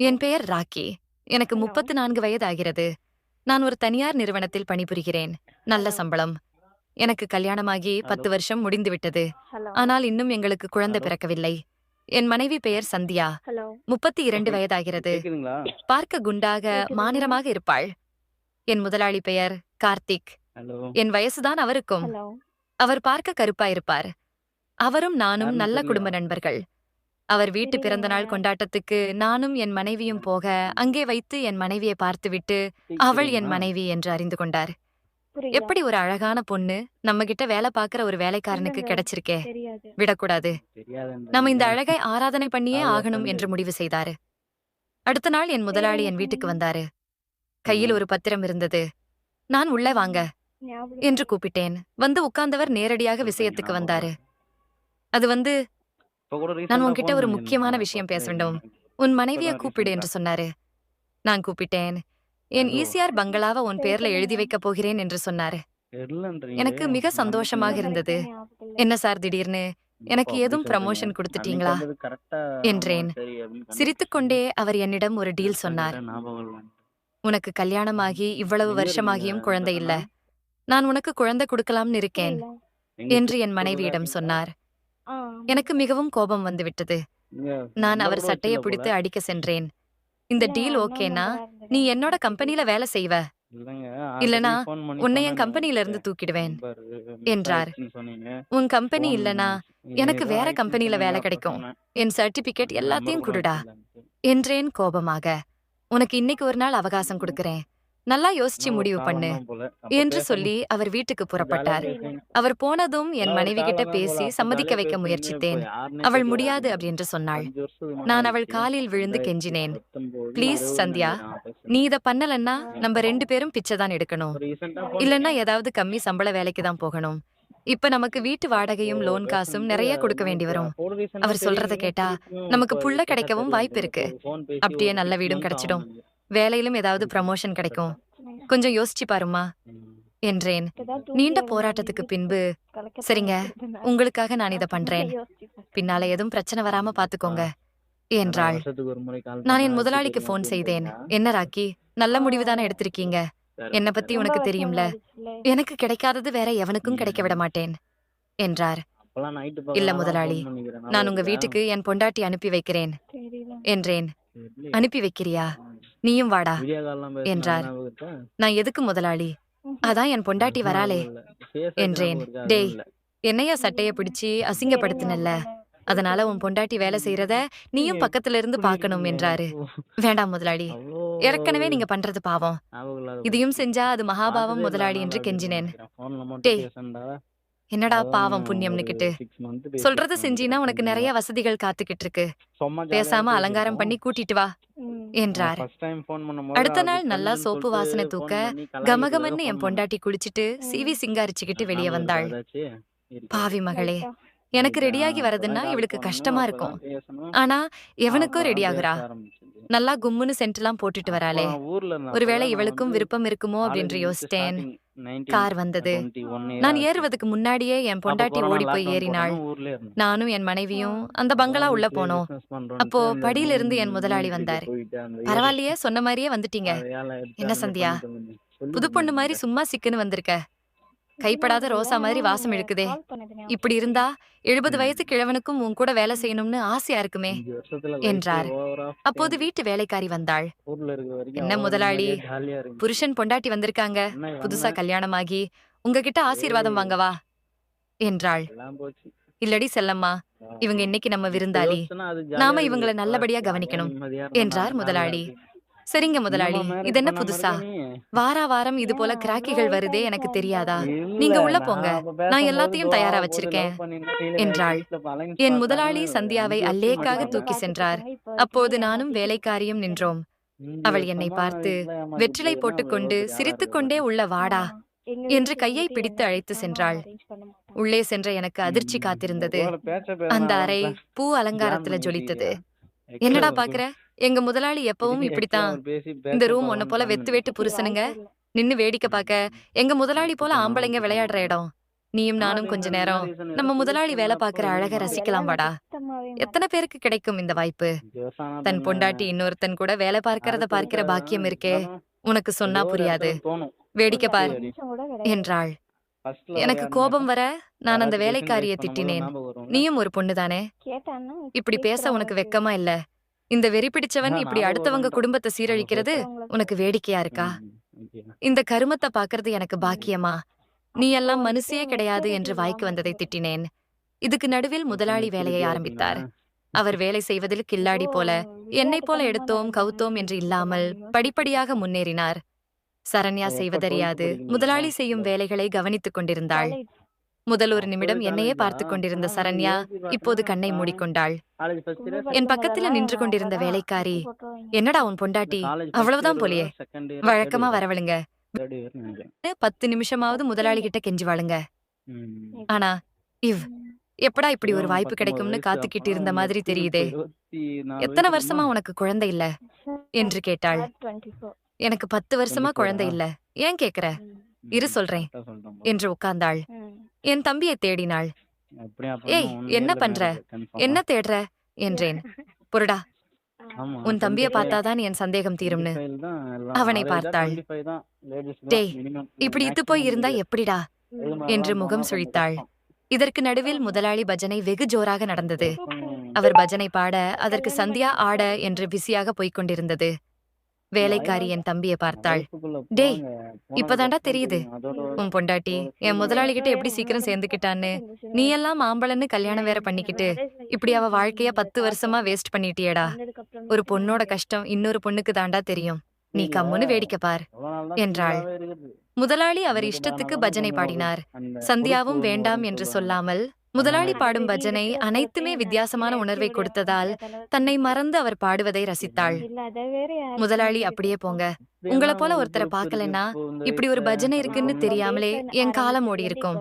என் பெயர் ராக்கி. எனக்கு ஹலோ. 34 வயது ஆகிறது. நான் ஒரு தனியார் நிறுவனத்தில் பணிபுரிகிறேன். நல்ல ஹலோ. சம்பளம். எனக்கு கல்யாணமாகி ஹலோ 10 வருஷம் முடிந்துவிட்டது. ஹலோ. ஆனால் இன்னும் எங்களுக்கு குழந்தை ஹலோ பிறக்கவில்லை. என் மனைவி பெயர் சந்தியா. ஹலோ. 32 வயதாகிறது. கேக்குதுங்களா? பார்க்க குண்டாக, கேக்குதுங்க. மாநிறமாக இருப்பாள். என் முதலாளி பெயர் கார்த்திக். ஹலோ என் வயசுதான் அவருக்கும். ஹலோ. அவர் பார்க்க கருப்பாயிருப்பார். அவரும் நானும் யாருன்னு நல்ல தெரியலையா? குடும்ப நண்பர்கள். அவர் வீட்டு பிறந்தநாள் தெரியலைங்க. கொண்டாட்டத்துக்கு நானும் என் மனைவியும் போக, அங்கே வைத்து என் மனைவியை பார்த்துவிட்டு, அவள் என் கேக்குதுங்களா? மனைவி என்று அறிந்து கொண்டார். புரியல. எப்படி ஒரு அழகான பொண்ணு நம்மகிட்ட வேலை பார்க்கிற ஒரு வேலைக்காரனுக்கு இல்லங்க. கிடைச்சிருக்கே. தெரியாது. விடக்கூடாது. நம்ம இந்த அழகை ஆராதனை பண்ணியே ஆகணும் என்று முடிவு செய்தாரு. அடுத்த நாள் என் முதலாளி என் வீட்டுக்கு வந்தாரு. கையில் ஒரு பத்திரம் இருந்தது. நான் உள்ளே வாங்க ஞாபகம் என்று இல்ல. கூப்பிட்டேன். வந்து உட்கார்ந்தவர் நேரடியாக விஷயத்துக்கு வந்தாரு. அது வந்து, நான் உன்கிட்ட ஒரு முக்கியமான விஷயம் பேச வேண்டும். உன் மனைவியை கூப்பிடு என்று சொன்னாரு. நான் கூப்பிட்டேன். என் ஈசிஆர் பங்களாவை உன் பேர்ல எழுதி வைக்கப் போகிறேன் என்று சொன்னாரு. எனக்கு மிக சந்தோஷமாக இருந்தது. ஞாபகம் இல்ல. என்ன சார் திடீர்னு எனக்கு ஏதும் ப்ரமோஷன் கொடுத்துட்டீங்களா என்றேன். சிரித்துக்கொண்டே அவர் என்னிடம் ஒரு டீல் சொன்னார். உனக்கு கல்யாணமாகி இவ்வளவு வருஷமாகியும் குழந்தை இல்ல. நான் உனக்கு குழந்தை கொடுக்கலாம்னு இருக்கேன் புரியல. என்று என் மனைவியிடம் சொன்னார். ஆ. எனக்கு மிகவும் கோபம் வந்துவிட்டது. நான் அவர் சட்டையை பிடித்து அடிக்க சென்றேன். இந்த இல்ல, டீல் இன்னொரு ஓகேனா நம்பரா இருந்தது. நீ என்னோட கம்பெனில வேலை செய்வ, இல்லனா உன்னை என் கம்பெனில இருந்து தூக்கிடுவேன் என்றார். உன் கம்பெனி இல்லனா எனக்கு வேற கம்பெனில வேலை கிடைக்கும். என் சர்டிபிகேட் எல்லாத்தையும் குடுடா என்றேன் கோபமாக. உனக்கு இன்னைக்கு ஒரு நாள் அவகாசம் கொடுக்கிறேன். நல்லா யோசிச்சு முடிவு பண்ணு என்று சொல்லி அவர் வீட்டுக்கு புறப்பட்டார். அவர் போனதும் என் மனைவி கிட்ட பேசி சம்மதிக்க வைக்க முயற்சித்தேன். அவள் முடியாது அப்படின்னு சொன்னாள். நான் அவள் காலில் விழுந்து கெஞ்சினேன். ப்ளீஸ் சந்தியா, நீ இத பண்ணலன்னா நம்ம 2 பேரும் பிச்சை தான் எடுக்கணும். இல்லன்னா ஏதாவது கம்மி சம்பள வேலைக்கு தான் போகணும். இப்ப நமக்கு வீட்டு வாடகையும் லோன் காசும் நிறைய கொடுக்க வேண்டி வரும். அவர் சொல்றத கேட்டா நமக்கு புள்ள கிடைக்கவும் வாய்ப்பு இருக்கு. அப்படியே நல்ல வீடும் கிடைச்சிடும். வேலையிலும் ஏதாவது ப்ரமோஷன் கிடைக்கும். கொஞ்சம் யோசிச்சு பாருமா என்றேன். இப்பதான் நீண்ட தூங்கி போராட்டத்துக்கு எழுந்திருச்சு. பின்பு, கலக்க சரிங்க, போகுதுன்னா. உங்களுக்காக நான் இத பண்றேன். யோசிச்சுப்பேன். பின்னால எதுவும் பிரச்சனை வராம பாத்துக்கோங்க என்றாள். நான் என் முதலாளிக்கு போன் செய்தேன். என்ன ராக்கி, நல்ல முடிவுதானே எடுத்திருக்கீங்க. என்ன பத்தி ரொம்ப உனக்கு வருஷம் தெரியும்ல. ஆயிடுச்சுல்ல. எனக்கு கிடைக்காதது வேற எவனுக்கும் கிடைக்க விட மாட்டேன் என்றார். இல்ல முதலாளி, நான் உங்க வீட்டுக்கு என் பொண்டாட்டி அனுப்பி வைக்கிறேன் தெரியல. என்றேன். அனுப்பி வைக்கிறியா? நீயும் வாடா என்றார். நான் எதுக்கு முதலாளி, அதான் என் பொண்டாட்டி வராளே என்றேன். டேய், என்னையா சட்டைய பிடிச்சி அசிங்கப்படுத்தினல்ல, அதனால உன் பொண்டாட்டி வேலை செய்யறத நீயும் பக்கத்துல இருந்து பார்க்கணும் என்றாரு. வேண்டாம் முதலாளி, ஏற்கனவே நீங்க பண்றது பாவம். இதையும் செஞ்சா அது மகாபாவம் முதலாளி என்று கெஞ்சினேன். டேய், என்னடா பாவம் புண்ணியம்னுக்கிட்டு சொல்றத செஞ்சீனா உனக்கு நிறைய வசதிகள் காத்துக்கிட்டு இருக்கு. பேசாம அலங்காரம் பண்ணி கூட்டிட்டு வா ம். என்றார். அடுத்த நாள் நல்லா சோப்பு வாசனை தூக்க கமகமன்னு என் பொண்டாட்டி குளிச்சிட்டு சீவி சிங்காரிச்சுக்கிட்டு வெளியே வந்தாள். பாவி மகளே, லைட்டா. எனக்கு ரெடியாகி வரதுன்னா இவளுக்கு கஷ்டமா இருக்கும். ஆனா எவனுக்கும் ரெடியாகுறா. நல்லா கும்முன்னு சென்ட்லாம் போட்டுட்டு வராளே. ஒருவேளை இவளுக்கும் விருப்பம் இருக்குமோ அப்படின்னு யோசித்தேன். கார் வந்தது. நான் ஏறுவதுக்கு முன்னாடியே என் பொண்டாட்டி ஓடி போய் ஏறினாள். நானும் என் மனைவியும் அந்த பங்களா உள்ள போனோம். அப்போ படியிலிருந்து என் முதலாளி வந்தார். பரவாயில்லையே, சொன்ன மாதிரியே வந்துட்டீங்க. என்ன சந்தியா, புது பொண்ணு மாதிரி சும்மா சிக்குன்னு வந்திருக்க. கைப்படாத ரோசா மாதிரி வாசம் இழுக்குதே. கால் பண்ணது ஞாபகம் இப்படி இருந்தா 70 வயசு கிழவனுக்கும் உன் கூட வேலை செய்யணும்னு ஆசையா இருக்குமே என்றார். அப்போது வீட்டு வேலைக்காரி வந்தாள். என்ன முதலாளி, புருஷன் பொண்டாட்டி வந்திருக்காங்க, புதுசா கல்யாணமாகி, உங்ககிட்ட ஆசீர்வாதம் வாங்கவா என்றாள். இல்லடி செல்லம்மா, இவங்க இன்னைக்கு நம்ம விருந்தாளி, நாம இவங்கள நல்லபடியா கவனிக்கணும் என்றார் முதலாளி. சரிங்க முதலாளி, இது என்ன புதுசா? வாரா வாரம் இது போல கிராக்கிகள் வருதே, எனக்கு தெரியாதா? நீங்க உள்ள போங்க, நான் எல்லாத்தையும் தயாரா வச்சிருக்கேன் என்றாள். என் முதலாளி சந்தியாவை அல்லேக்காக தூக்கி சென்றார். அப்போது நானும் வேலைக்காரியும் நின்றோம். அவள் என்னை பார்த்து வெற்றிலை போட்டுக்கொண்டு சிரித்துக்கொண்டே உள்ள வாடா எங்க என்று வீட்ல கையை வந்துட்டு பிடித்து அழைத்து யாரும் சென்றாள். arrange பண்ண மாட்டாங்க. உள்ளே சென்ற எனக்கு அதிர்ச்சி காத்திருந்தது. அந்த அறை பூ அலங்காரத்துல ஜொலித்தது. என்னடா பாக்குற, எங்க முதலாளி எப்பவும் இப்படித்தான். இந்த ரூம் உன்ன போல வெத்து வெட்டு புருஷனுங்க வாய்ப்பே இல்ல. நின்னு வேடிக்கை பார்க்க, எங்க முதலாளி போல ஆம்பளைங்க விளையாடுற இடம் நீயும் நானும் கொஞ்ச நேரம் நம்ம முதலாளி வேலை பார்க்கிற அழக ரசிக்கலாம் வாடா. சுத்தமாவே எத்தனை பேருக்கு கிடைக்கும் இந்த வாய்ப்பு? தன் பொண்டாட்டி இன்னொருத்தன் கூட வேலை பார்க்கிறத பார்க்கிற பாக்கியம் இருக்கே, உனக்கு சொன்னா புரியாது. வேடிக்கை பார் நிமிஷம் கூட கிடையாது. என்றாள். எனக்கு கோபம் வர நான் அந்த வேலைக்காரியை திட்டினேன். நீயும் ஒரு பொண்ணுதானே? கேட்டான்னா இப்படி பேச உனக்கு வெக்கமா இல்ல? இந்த வெறி பிடிச்சவன் இப்படி அடுத்தவங்க குடும்பத்தை சீரழிக்கிறது உனக்கு வேடிக்கையா இருக்கா? இந்த கருமத்தை பாக்குறது எனக்கு பாக்கியமா? நீ எல்லாம் மனுஷியே கிடையாது என்று வாய்க்கு வந்ததை திட்டினேன். இதுக்கு நடுவில் முதலாளி வேலையை ஆரம்பித்தார். அவர் வேலை செய்வதில் கில்லாடி போல, என்னைப் போல எடுத்தோம் கவுத்தோம் என்று இல்லாமல் படிப்படியாக முன்னேறினார். சரண்யா செய்வதறியாது முதலாளி செய்யும் வேலைகளை கவனித்துக் கொண்டிருந்தாள். முதல் ஒரு நிமிடம் என்னையே பார்த்துக் கொண்டிருந்த சரண்யா இப்போது கண்ணை மூடிக்கொண்டாள். என் பக்கத்துல நின்று கொண்டிருந்த வேலைக்காரி, என்னடா உன் பொண்டாட்டி அவ்வளவுதான் போலியே, வழக்கமா வரவளுங்க, 10 நிமிஷமாவது முதலாளி கிட்ட கெஞ்சுவாளுங்க. ஆனா இவ் எப்படா இப்படி ஒரு வாய்ப்பு கிடைக்கும்னு காத்துக்கிட்டு இருந்த மாதிரி தெரியுதே. எத்தனை வருஷமா உனக்கு குழந்தை இல்ல என்று கேட்டாள். 24. எனக்கு 10 வருஷமா குழந்தை இல்ல. ஏன் கேக்குற? இரு சொல்றேன் என்று உட்கார்ந்தாள். என் தம்பியை தேடினாள். ஏய், என்ன பண்ற? என்ன தேடுற என்றேன். பொருடா, உன் தம்பிய பார்த்தாதான் என் சந்தேகம் தீரும்னு அவனை பார்த்தாள். டேய், இப்படி இத்து போய் இருந்தா எப்படிடா என்று முகம் சுழித்தாள். இதற்கு நடுவில் முதலாளி பஜனை வெகு ஜோராக நடந்தது. அவர் பஜனை பாட, அதற்கு சந்தியா ஆட என்று பிஸியாக போய்க் கொண்டிருந்தது. வேலைக்காரி என் தம்பியை பார்த்தாள். டேய், இப்பதாண்டா தெரியுது உன் பொண்டாட்டி என் முதலாளி கிட்ட எப்படி சீக்கிரம் சேர்ந்துக்கிட்டான்னு. நீ எல்லாம் ஆம்பளன்னு கல்யாணம் வேற பண்ணிக்கிட்டு இப்படி அவ வாழ்க்கைய 10 வருஷமா வேஸ்ட் பண்ணிட்டியேடா. ஒரு பொண்ணோட கஷ்டம் இன்னொரு பொண்ணுக்கு தாண்டா தெரியும். நீ கம்முன்னு வேடிக்கை பார் என்றாள். முதலாளி அவர் இஷ்டத்துக்கு பஜனை பாடினார். சந்தியாவும் வேண்டாம் என்று சொல்லாமல் முதலாளி பாடும் பஜனை அனைத்துமே வித்தியாசமான உணர்வை கொடுத்ததால் தன்னை மறந்து அவர் பாடுவதை ரசித்தாள். முதலாளி, அப்படியே போங்க, உங்களை போல ஒருத்தரை பார்க்கலன்னா இப்படி ஒரு பஜனை இருக்குன்னு தெரியாமலே என் காலம் ஓடி இருக்கும்.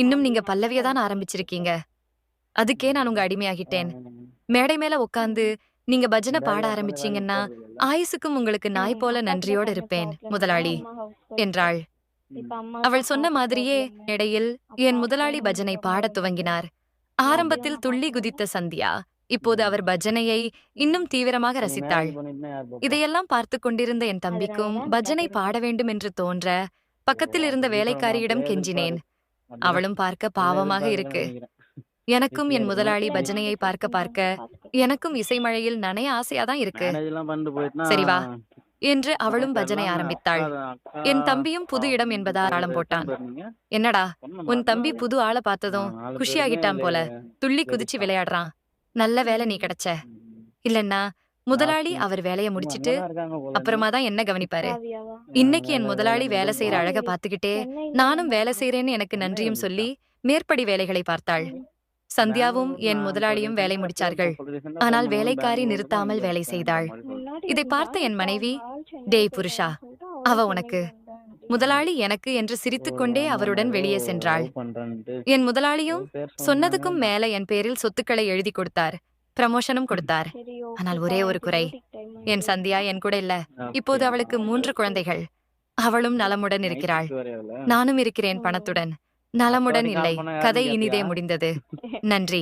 இன்னும் நீங்க பல்லவியை தான் ஆரம்பிச்சிருக்கீங்க. அதுக்கே நான் உங்க அடிமையாகிட்டேன். மேடை மேல உட்கார்ந்து நீங்க பஜனை பாட ஆரம்பிச்சீங்கன்னா ஆயுசுக்கும் உங்களுக்கு நாய் போல நன்றியோடு இருப்பேன் முதலாளி என்றாள். அவள் சொன்ன மாதிரியே இடையில் என் முதலாளி பஜனை பாடத் துவங்கினார். ஆரம்பத்தில் துள்ளி குதித்த சந்தியா இப்போது அவர் பஜனையை இன்னும் தீவிரமாக ரசித்தாள். இதையெல்லாம் பார்த்து கொண்டிருந்த என் தம்பிக்கும் பஜனை பாட வேண்டும் என்று தோன்ற பக்கத்தில் இருந்த வேலைக்காரியிடம் கெஞ்சினேன். அவளும் பார்க்க பாவமாக இருக்கு. எனக்கும் என் முதலாளி பஜனையை பார்க்க பார்க்க எனக்கும் இசைமழையில் நனைய ஆசையாதான் இருக்கு. சரி வா என்று அவளும் பஜனை ஆரம்பித்தாள். என் தம்பியும் புது இடம் என்பதால் ஆழம் போட்டான். என்னடா, உன் தம்பி புது ஆளை பார்த்ததும் குஷியாகிட்டான் போல, துள்ளி குதிச்சு விளையாடுறான். நல்ல வேலை நீ கிடைச்ச. இல்லன்னா முதலாளி அவர் வேலையை முடிச்சிட்டு அப்புறமா தான் என்ன கவனிப்பாரு. இன்னைக்கு என் முதலாளி வேலை செய்யற அழக பார்த்துக்கிட்டே நானும் வேலை செய்யறேன்னு எனக்கு நன்றியும் சொல்லி மேற்படி வேலைகளை பார்த்தாள். சந்தியாவும் என் முதலாளியும் வேலை முடிச்சார்கள். ஆனால் வேலைக்காரி நிறுத்தாமல் வேலை செய்தாள். இதை பார்த்த என் மனைவி, டேய் புருஷா, அவ உனக்கு, முதலாளி எனக்கு என்று சிரித்துக்கொண்டே அவருடன் வெளியே சென்றாள். என் முதலாளியும் சொன்னதுக்கும் மேல என் பேரில் சொத்துக்களை எழுதி கொடுத்தார், ப்ரமோஷனும் கொடுத்தார். ஆனால் ஒரே ஒரு குறை, என் சந்தியா என் கூட இல்ல. இப்போது அவளுக்கு 3 குழந்தைகள். அவளும் நலமுடன் இருக்கிறாள். நானும் இருக்கிறேன் பணத்துடன். நலமுடன் இல்லை. கதை இனிதே முடிந்தது. நன்றி.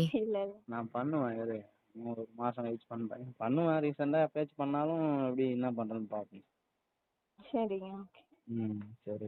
நான் பண்ணுவேன், ஒரு மாசம் கழிச்சு பண்றேன். பண்ணுவேன், ரீசெண்டா பேச்சு பண்ணாலும் எப்படி என்ன பண்றேன்னு பாப்பேன். சரிங்க. சரி.